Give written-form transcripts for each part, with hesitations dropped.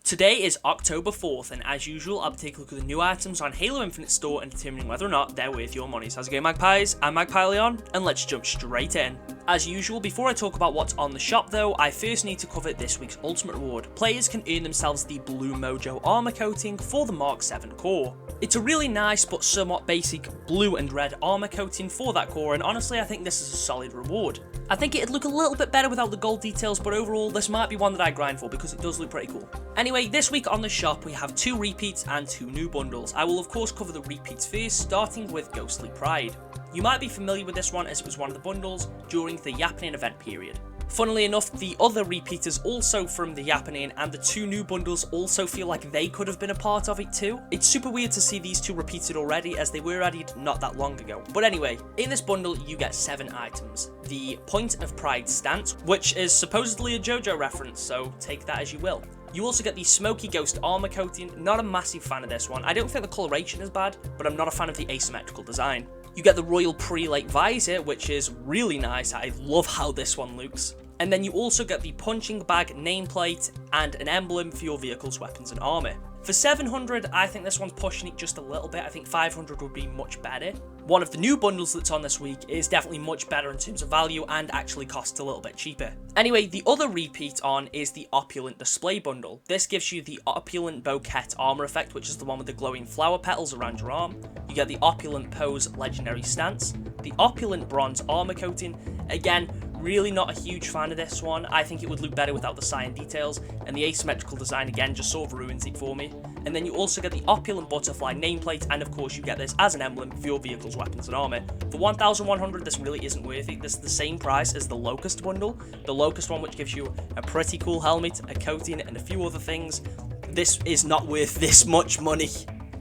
Today is October 4th, and as usual, I'll be taking a look at the new items on Halo Infinite store and determining whether or not they're worth your money. So how's it going, Magpies? I'm Magpie Leon, and let's jump straight in. As usual, before I talk about what's on the shop though, I first need to cover this week's ultimate reward. Players can earn themselves the Blue Mojo armor coating for the Mark 7 core. It's a really nice but somewhat basic blue and red armor coating for that core, and honestly I think this is a solid reward. I think it'd look a little bit better without the gold details, but overall this might be one that I grind for because it does look pretty cool. Anyway, this week on the shop we have 2 repeats and 2 new bundles. I will of course cover the repeats first, starting with Ghostly Pride. You might be familiar with this one as it was one of the bundles during the Yappening event period. Funnily enough, the other repeat is also from the Yappening, and the 2 new bundles also feel like they could have been a part of it too. It's super weird to see these 2 repeated already as they were added not that long ago. But anyway, in this bundle you get 7 items. The Point of Pride stance, which is supposedly a JoJo reference, so take that as you will. You also get the Smoky Ghost armor coating. Not a massive fan of this one. I don't think the coloration is bad, but I'm not a fan of the asymmetrical design. You get the Royal Prelate visor, which is really nice. I love how this one looks. And then you also get the Punching Bag nameplate and an emblem for your vehicle's weapons and armor. For 700, I think this one's pushing it just a little bit. I think 500 would be much better. One of the new bundles that's on this week is definitely much better in terms of value and actually costs a little bit cheaper. Anyway, the other repeat on is the Opulent Display bundle. This gives you the Opulent Bouquet armor effect, which is the one with the glowing flower petals around your arm. You get the Opulent Pose legendary stance, the Opulent Bronze armor coating. Again, really not a huge fan of this one. I think it would look better without the cyan details, and the asymmetrical design again just sort of ruins it for me. And then you also get the Opulent Butterfly nameplate, and of course you get this as an emblem for your vehicle's weapons and armor. For 1,100, this really isn't worth it. This is the same price as the Locust bundle. The Locust one, which gives you a pretty cool helmet, a coating, and a few other things. This is not worth this much money.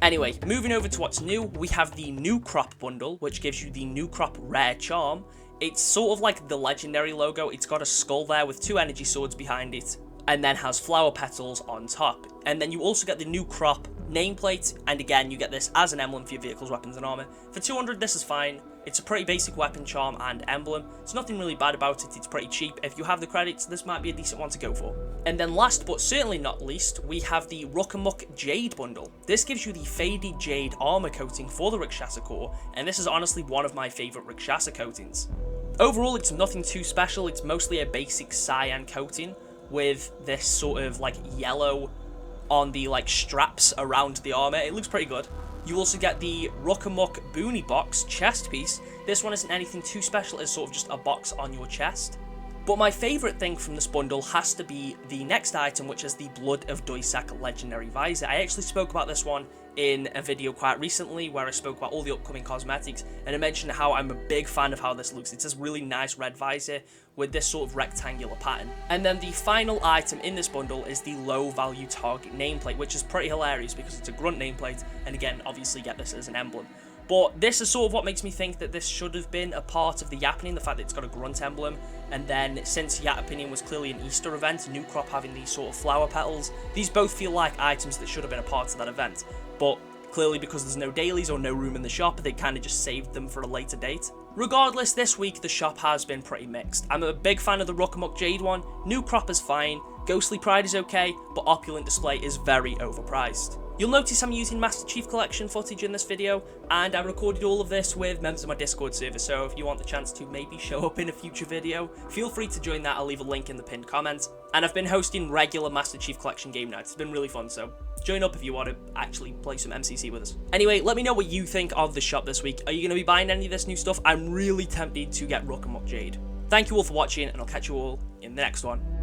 Anyway, moving over to what's new, we have the New Crop bundle, which gives you the New Crop Rare Charm. It's sort of like the legendary logo. It's got a skull there with 2 energy swords behind it, and then has flower petals on top. And then you also get the New Crop nameplate, and again you get this as an emblem for your vehicle's weapons and armor. For 200, this is fine. It's a pretty basic weapon charm and emblem. There's nothing really bad about it. It's pretty cheap. If you have the credits, this might be a decent one to go for. And then last but certainly not least, we have the Ruckamuck Jade bundle. This gives you the Faded Jade armor coating for the Rikshasa core, and this is honestly one of my favorite Rikshasa coatings. Overall, it's nothing too special. It's mostly a basic cyan coating with this sort of like yellow on the like straps around the armor. It looks pretty good. You also get the Ruckamuck Boonie Box chest piece. This one isn't anything too special. It's sort of just a box on your chest. But my favourite thing from this bundle has to be the next item, which is the Blood of Doisak legendary visor. I actually spoke about this one in a video quite recently where I spoke about all the upcoming cosmetics, and I mentioned how I'm a big fan of how this looks. It's this really nice red visor with this sort of rectangular pattern. And then the final item in this bundle is the low value target nameplate, which is pretty hilarious because it's a grunt nameplate, and again obviously get this as an emblem. But this is sort of what makes me think that this should have been a part of the Yappening, the fact that it's got a grunt emblem. And then since Yappening was clearly an Easter event, New Crop having these sort of flower petals, these both feel like items that should have been a part of that event. But clearly because there's no dailies or no room in the shop, they kind of just saved them for a later date. Regardless, this week the shop has been pretty mixed. I'm a big fan of the Ruckamuck Jade one, New Crop is fine, Ghostly Pride is okay, but Opulent Display is very overpriced. You'll notice I'm using Master Chief Collection footage in this video, and I recorded all of this with members of my Discord server, so if you want the chance to maybe show up in a future video, feel free to join that. I'll leave a link in the pinned comment. And I've been hosting regular Master Chief Collection game nights. It's been really fun, so join up if you want to actually play some MCC with us. Anyway, let me know what you think of the shop this week. Are you going to be buying any of this new stuff? I'm really tempted to get Ruckamuck Jade. Thank you all for watching, and I'll catch you all in the next one.